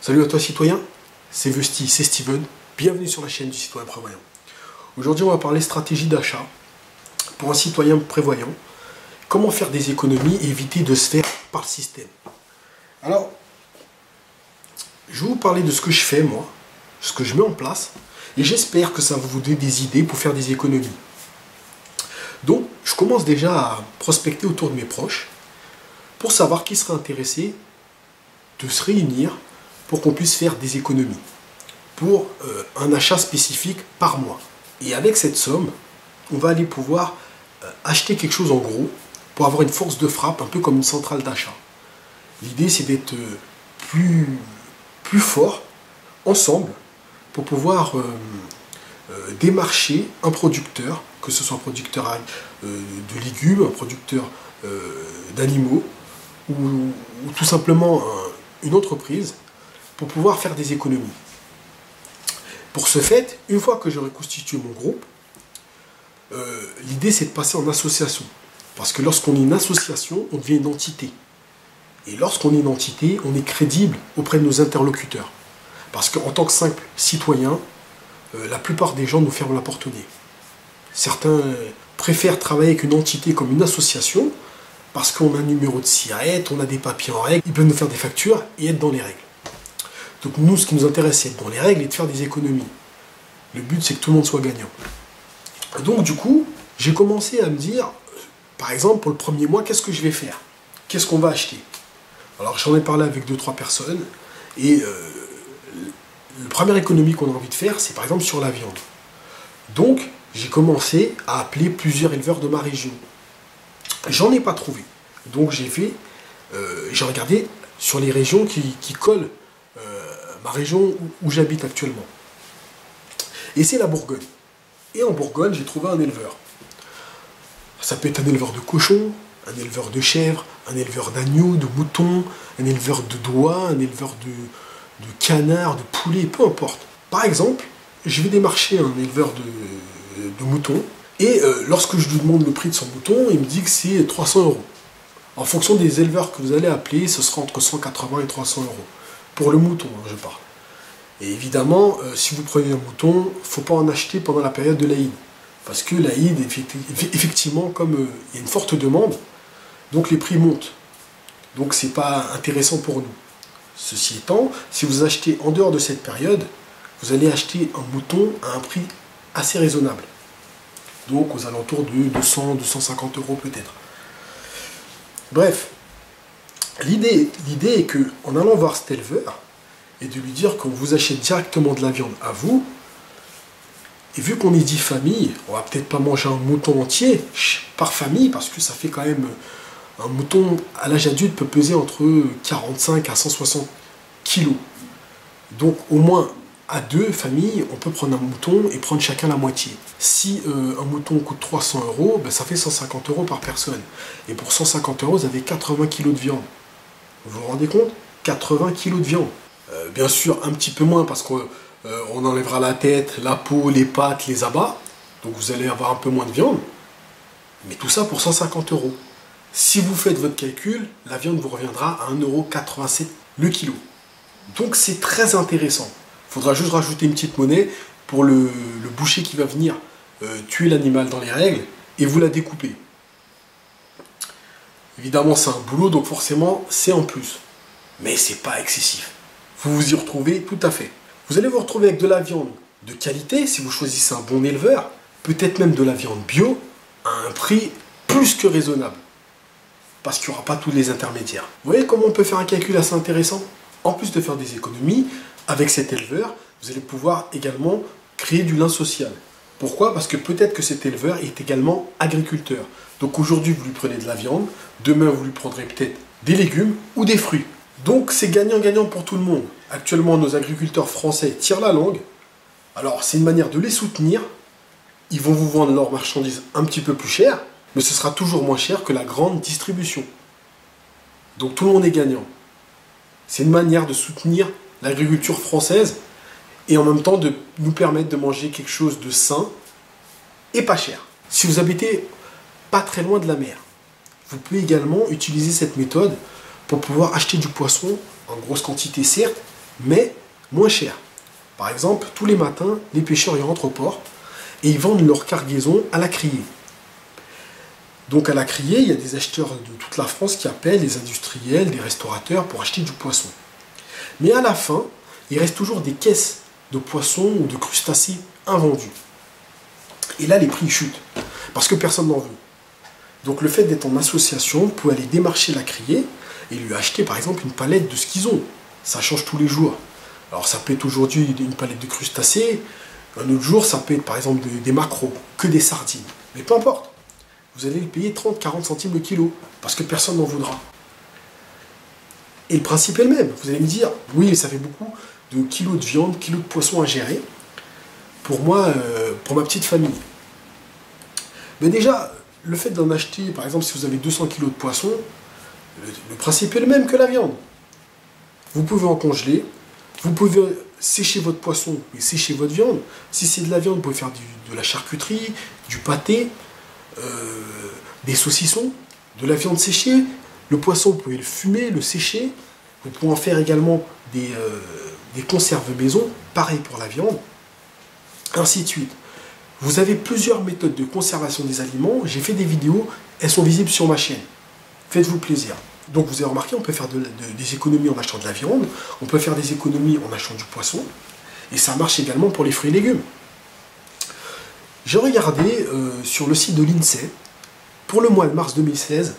Salut à toi citoyen, c'est Vesti, c'est Steven, bienvenue sur la chaîne du citoyen prévoyant. Aujourd'hui on va parler stratégie d'achat pour un citoyen prévoyant, comment faire des économies et éviter de se faire par le système. Alors, je vais vous parler de ce que je fais moi, ce que je mets en place, et j'espère que ça va vous donner des idées pour faire des économies. Donc, je commence déjà à prospecter autour de mes proches pour savoir qui serait intéressé de se réunir pour qu'on puisse faire des économies pour un achat spécifique par mois. Et avec cette somme, on va aller pouvoir acheter quelque chose en gros pour avoir une force de frappe, un peu comme une centrale d'achat. L'idée, c'est d'être plus fort ensemble pour pouvoir démarcher un producteur, que ce soit un producteur de légumes, un producteur d'animaux, ou tout simplement une entreprise, pour pouvoir faire des économies. Pour ce fait, une fois que j'aurai constitué mon groupe, l'idée c'est de passer en association. Parce que lorsqu'on est une association, on devient une entité. Et lorsqu'on est une entité, on est crédible auprès de nos interlocuteurs. Parce qu'en tant que simple citoyen, la plupart des gens nous ferment la porte au nez. Certains préfèrent travailler avec une entité comme une association, parce qu'on a un numéro de SIRET, on a des papiers en règle, ils peuvent nous faire des factures et être dans les règles. Donc nous, ce qui nous intéresse, c'est être dans les règles et de faire des économies. Le but, c'est que tout le monde soit gagnant. Donc du coup, j'ai commencé à me dire, par exemple, pour le premier mois, qu'est-ce que je vais faire? Qu'est-ce qu'on va acheter? Alors j'en ai parlé avec 2-3 personnes, et la première économie qu'on a envie de faire, c'est par exemple sur la viande. Donc, j'ai commencé à appeler plusieurs éleveurs de ma région. J'en ai pas trouvé. Donc j'ai regardé sur les régions qui collent ma région où j'habite actuellement. Et c'est la Bourgogne. Et en Bourgogne, j'ai trouvé un éleveur. Ça peut être un éleveur de cochons, un éleveur de chèvres, un éleveur d'agneaux, de moutons, un éleveur de doigts, un éleveur de canards, de poulets, peu importe. Par exemple, je vais démarcher un éleveur de moutons, et lorsque je lui demande le prix de son mouton, il me dit que c'est 300 €. En fonction des éleveurs que vous allez appeler, ce sera entre 180 et 300 €. Pour le mouton, je parle. Et évidemment, si vous prenez un mouton, il ne faut pas en acheter pendant la période de l'Aïd. Parce que l'Aïd, effectivement, comme il y a une forte demande, donc les prix montent. Donc c'est pas intéressant pour nous. Ceci étant, si vous achetez en dehors de cette période, vous allez acheter un mouton à un prix assez raisonnable. Donc aux alentours de 200-250 € peut-être. Bref, l'idée est que en allant voir cet éleveur et de lui dire qu'on vous achète directement de la viande à vous, et vu qu'on est dit famille, on va peut-être pas manger un mouton entier par famille, parce que ça fait quand même, un mouton à l'âge adulte peut peser entre 45 à 160 kilos. Donc au moins à 2 familles, on peut prendre un mouton et prendre chacun la moitié. Si un mouton coûte 300 €, ben ça fait 150 € par personne. Et pour 150 €, vous avez 80 kilos de viande. Vous vous rendez compte? 80 kilos de viande. Bien sûr, un petit peu moins parce qu'on enlèvera la tête, la peau, les pattes, les abats. Donc vous allez avoir un peu moins de viande. Mais tout ça pour 150 €. Si vous faites votre calcul, la viande vous reviendra à 1,87 € le kilo. Donc c'est très intéressant. Il faudra juste rajouter une petite monnaie pour le boucher qui va venir tuer l'animal dans les règles et vous la découper. Évidemment, c'est un boulot, donc forcément, c'est en plus. Mais c'est pas excessif. Vous vous y retrouvez tout à fait. Vous allez vous retrouver avec de la viande de qualité, si vous choisissez un bon éleveur, peut-être même de la viande bio, à un prix plus que raisonnable. Parce qu'il n'y aura pas tous les intermédiaires. Vous voyez comment on peut faire un calcul assez intéressant? En plus de faire des économies, avec cet éleveur, vous allez pouvoir également créer du lien social. Pourquoi? Parce que peut-être que cet éleveur est également agriculteur. Donc aujourd'hui, vous lui prenez de la viande, demain, vous lui prendrez peut-être des légumes ou des fruits. Donc c'est gagnant-gagnant pour tout le monde. Actuellement, nos agriculteurs français tirent la langue. Alors c'est une manière de les soutenir. Ils vont vous vendre leurs marchandises un petit peu plus cher, mais ce sera toujours moins cher que la grande distribution. Donc tout le monde est gagnant. C'est une manière de soutenir l'agriculture française et en même temps de nous permettre de manger quelque chose de sain et pas cher. Si vous habitez pas très loin de la mer, vous pouvez également utiliser cette méthode pour pouvoir acheter du poisson en grosse quantité certes, mais moins cher. Par exemple, tous les matins, les pêcheurs ils rentrent au port et ils vendent leur cargaison à la criée. Donc à la criée, il y a des acheteurs de toute la France qui appellent les industriels, des restaurateurs pour acheter du poisson. Mais à la fin, il reste toujours des caisses de poissons ou de crustacés invendus. Et là, les prix chutent, parce que personne n'en veut. Donc le fait d'être en association, vous pouvez aller démarcher la criée et lui acheter par exemple une palette de ce qu'ils ont. Ça change tous les jours. Alors ça peut être aujourd'hui une palette de crustacés, un autre jour ça peut être par exemple des maquereaux, que des sardines. Mais peu importe, vous allez les payer 30-40 centimes le kilo, parce que personne n'en voudra. Et le principe est le même. Vous allez me dire, oui, ça fait beaucoup de kilos de viande, kilos de poisson à gérer, pour moi, pour ma petite famille. Mais déjà, le fait d'en acheter, par exemple, si vous avez 200 kilos de poisson, le principe est le même que la viande. Vous pouvez en congeler, vous pouvez sécher votre poisson et sécher votre viande. Si c'est de la viande, vous pouvez faire de la charcuterie, du pâté, des saucissons, de la viande séchée. Le poisson, vous pouvez le fumer, le sécher. Vous pouvez en faire également des conserves maison, pareil pour la viande, ainsi de suite. Vous avez plusieurs méthodes de conservation des aliments. J'ai fait des vidéos, elles sont visibles sur ma chaîne. Faites-vous plaisir. Donc vous avez remarqué, on peut faire des économies en achetant de la viande, on peut faire des économies en achetant du poisson, et ça marche également pour les fruits et légumes. J'ai regardé sur le site de l'INSEE, pour le mois de mars 2016,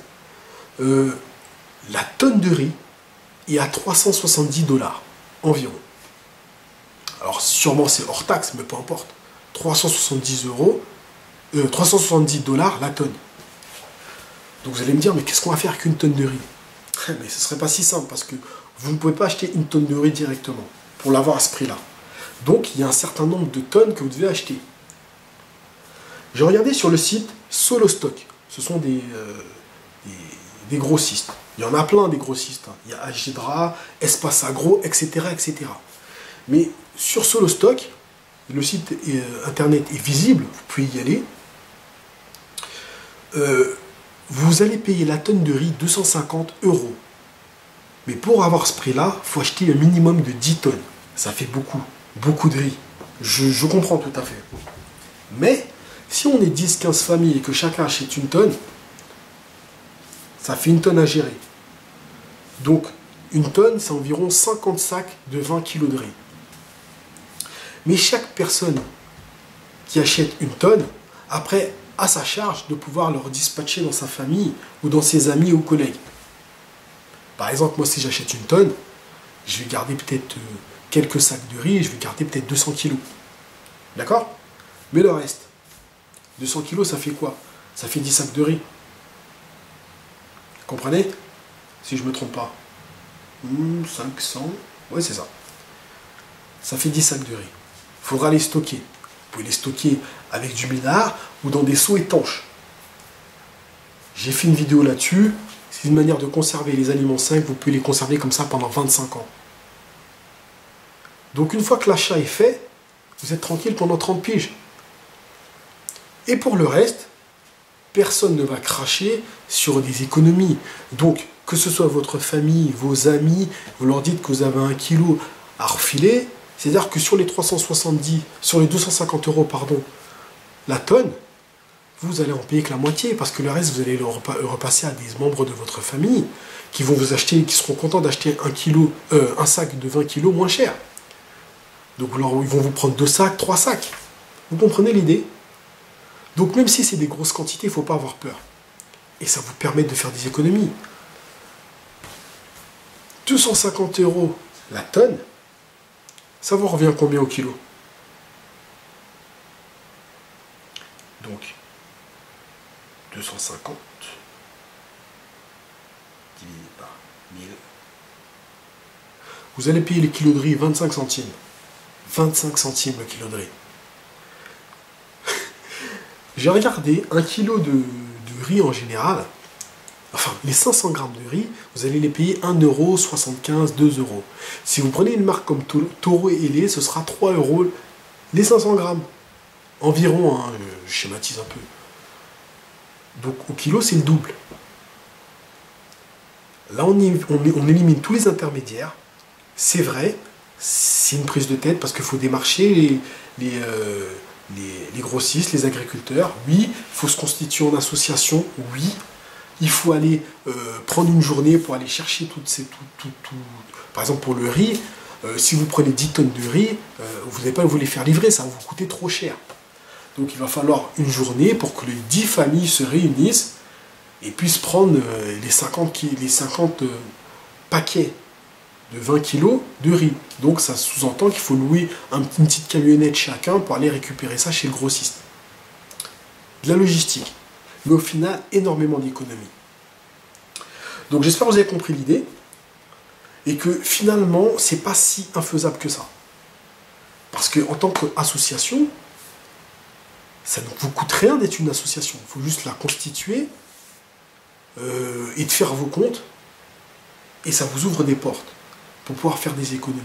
la tonne de riz est à 370 $ environ. Alors sûrement c'est hors taxe, mais peu importe. 370 $, la tonne. Donc vous allez me dire, mais qu'est-ce qu'on va faire avec une tonne de riz? Mais ce ne serait pas si simple, parce que vous ne pouvez pas acheter une tonne de riz directement, pour l'avoir à ce prix-là. Donc il y a un certain nombre de tonnes que vous devez acheter. J'ai regardé sur le site Solostock. Ce sont des grossistes. Il y en a plein des grossistes. Il y a Agidra, Espace Agro, etc., etc. Mais sur Solostock, le site internet est visible, vous pouvez y aller. Vous allez payer la tonne de riz 250 €. Mais pour avoir ce prix-là, il faut acheter un minimum de 10 tonnes. Ça fait beaucoup, beaucoup de riz. Je comprends tout à fait. Mais si on est 10-15 familles et que chacun achète une tonne, ça fait une tonne à gérer. Donc, une tonne, c'est environ 50 sacs de 20 kg de riz. Mais chaque personne qui achète une tonne, après, a sa charge de pouvoir le redispatcher dans sa famille ou dans ses amis ou collègues. Par exemple, moi, si j'achète une tonne, je vais garder peut-être quelques sacs de riz et je vais garder peut-être 200 kg. D'accord? Mais le reste, 200 kg, ça fait quoi? Ça fait 10 sacs de riz. Vous comprenez? Si je ne me trompe pas. 500, ouais, c'est ça. Ça fait 10 sacs de riz. Il faudra les stocker. Vous pouvez les stocker avec du ménard ou dans des seaux étanches. J'ai fait une vidéo là-dessus. C'est une manière de conserver les aliments sains. Vous pouvez les conserver comme ça pendant 25 ans. Donc une fois que l'achat est fait, vous êtes tranquille pendant 30 piges. Et pour le reste, personne ne va cracher sur des économies. Donc, que ce soit votre famille, vos amis, vous leur dites que vous avez 1 kg à refiler, c'est-à-dire que sur les 250 €, pardon, la tonne, vous allez en payer que la moitié, parce que le reste, vous allez le repasser à des membres de votre famille qui vont vous acheter, qui seront contents d'acheter un sac de 20 kg moins cher. Donc ils vont vous prendre 2 sacs, 3 sacs. Vous comprenez l'idée? Donc même si c'est des grosses quantités, il ne faut pas avoir peur. Et ça vous permet de faire des économies. 250 € la tonne, ça vous revient combien au kilo? Donc, 250 divisé par 1000. Vous allez payer les kilos de riz 25 centimes. 25 centimes le kilo de riz. J'ai regardé 1 kilo de riz en général. Enfin, les 500 grammes de riz, vous allez les payer 1,75 €, 2 €. Si vous prenez une marque comme Taureau et Lait, ce sera 3 € les 500 grammes. Environ, hein, je schématise un peu. Donc au kilo, c'est le double. Là, on élimine tous les intermédiaires. C'est vrai, c'est une prise de tête parce qu'il faut démarcher les grossistes, les agriculteurs. Oui, il faut se constituer en association. Oui, il faut aller prendre une journée pour aller chercher toutes ces... Par exemple, pour le riz, si vous prenez 10 tonnes de riz, vous n'allez pas vous les faire livrer, ça va vous coûter trop cher. Donc il va falloir une journée pour que les 10 familles se réunissent et puissent prendre les 50 paquets de 20 kilos de riz. Donc ça sous-entend qu'il faut louer une petite camionnette chacun pour aller récupérer ça chez le grossiste. De la logistique. Mais au final, énormément d'économies. Donc j'espère que vous avez compris l'idée. Et que finalement, c'est pas si infaisable que ça. Parce qu'en tant qu'association, ça ne vous coûte rien d'être une association. Il faut juste la constituer et de faire vos comptes. Et ça vous ouvre des portes pour pouvoir faire des économies.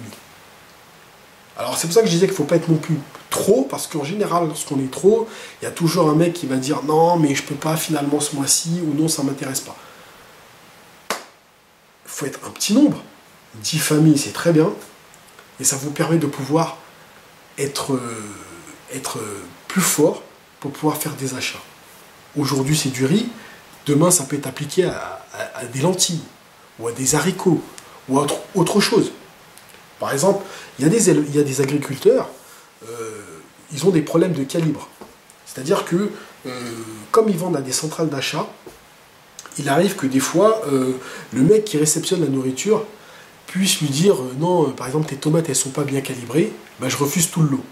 Alors c'est pour ça que je disais qu'il ne faut pas être non plus trop, parce qu'en général, lorsqu'on est trop, il y a toujours un mec qui va dire non, mais je ne peux pas finalement ce mois-ci, ou non, ça ne m'intéresse pas. Il faut être un petit nombre. 10 familles, c'est très bien. Et ça vous permet de pouvoir être plus fort pour pouvoir faire des achats. Aujourd'hui, c'est du riz. Demain, ça peut être appliqué à des lentilles, ou à des haricots, ou à autre chose. Par exemple, il y a des agriculteurs, ils ont des problèmes de calibre. C'est-à-dire que, comme ils vendent à des centrales d'achat, il arrive que des fois, le mec qui réceptionne la nourriture puisse lui dire non, par exemple, tes tomates, elles ne sont pas bien calibrées, ben, je refuse tout le lot.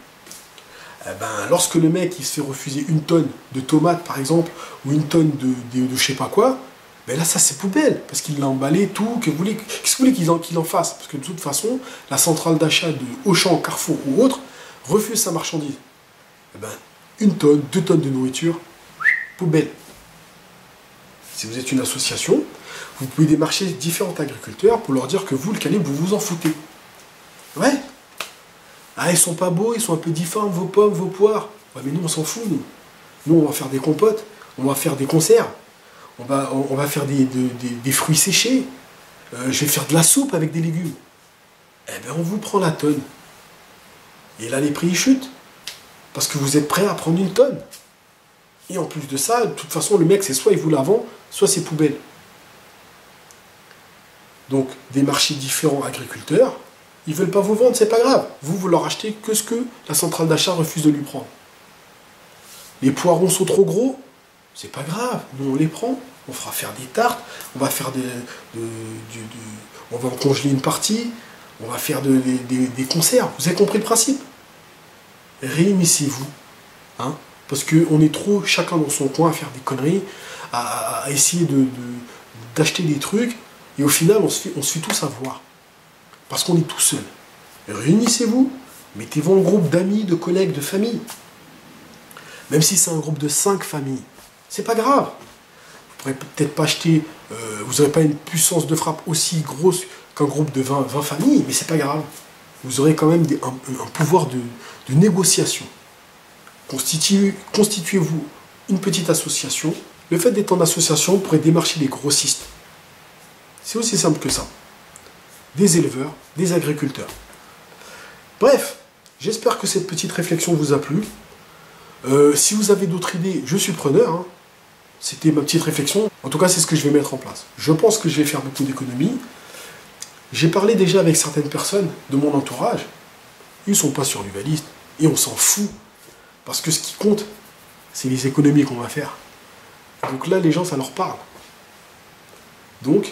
Lorsque le mec il se fait refuser une tonne de tomates, par exemple, ou une tonne de je sais pas quoi, ben là, ça c'est poubelle, parce qu'il l'a emballé, tout, qu'est-ce que vous voulez qu'il en fasse? Parce que de toute façon, la centrale d'achat de Auchan, Carrefour ou autre refuse sa marchandise. Une tonne, 2 tonnes de nourriture, poubelle. Si vous êtes une association, vous pouvez démarcher différents agriculteurs pour leur dire que vous, le calibre, vous vous en foutez. Ouais. Ah, ils sont pas beaux, ils sont un peu difformes, vos pommes, vos poires. Ouais, mais nous, on s'en fout, nous. Nous, on va faire des compotes, on va faire des conserves. On va faire des fruits séchés. Je vais faire de la soupe avec des légumes. Eh bien, on vous prend la tonne. Et là, les prix ils chutent. Parce que vous êtes prêt à prendre une tonne. Et en plus de ça, de toute façon, le mec, c'est soit il vous la vend, soit c'est poubelle. Donc, des marchés différents agriculteurs, ils ne veulent pas vous vendre, c'est pas grave. Vous leur achetez que ce que la centrale d'achat refuse de lui prendre. Les poireaux sont trop gros, c'est pas grave. Nous, on les prend. On fera faire des tartes, on va faire on va en congeler une partie, on va faire des conserves. Vous avez compris le principe? Réunissez-vous, hein, parce qu'on est trop chacun dans son coin à faire des conneries, à essayer d'acheter des trucs, et au final on se fait tous avoir. Parce qu'on est tout seul. Réunissez-vous, mettez-vous en groupe d'amis, de collègues, de famille. Même si c'est un groupe de 5 familles, c'est pas grave. Vous pourrez peut-être pas acheter, vous n'aurez pas une puissance de frappe aussi grosse qu'un groupe de 20 familles, mais c'est pas grave. Vous aurez quand même un pouvoir de négociation. Constituez-vous une petite association. Le fait d'être en association pourrait démarcher les grossistes. C'est aussi simple que ça. Des éleveurs, des agriculteurs. Bref, j'espère que cette petite réflexion vous a plu. Si vous avez d'autres idées, je suis preneur. Hein. C'était ma petite réflexion. En tout cas, c'est ce que je vais mettre en place. Je pense que je vais faire beaucoup d'économies. J'ai parlé déjà avec certaines personnes de mon entourage. Ils ne sont pas survivalistes. Et on s'en fout. Parce que ce qui compte, c'est les économies qu'on va faire. Donc là, les gens, ça leur parle. Donc,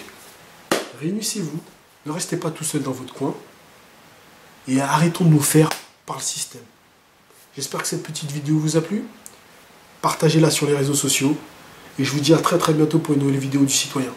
réunissez-vous. Ne restez pas tout seul dans votre coin. Et arrêtons de nous faire par le système. J'espère que cette petite vidéo vous a plu. Partagez-la sur les réseaux sociaux. Et je vous dis à très bientôt pour une nouvelle vidéo du Citoyen.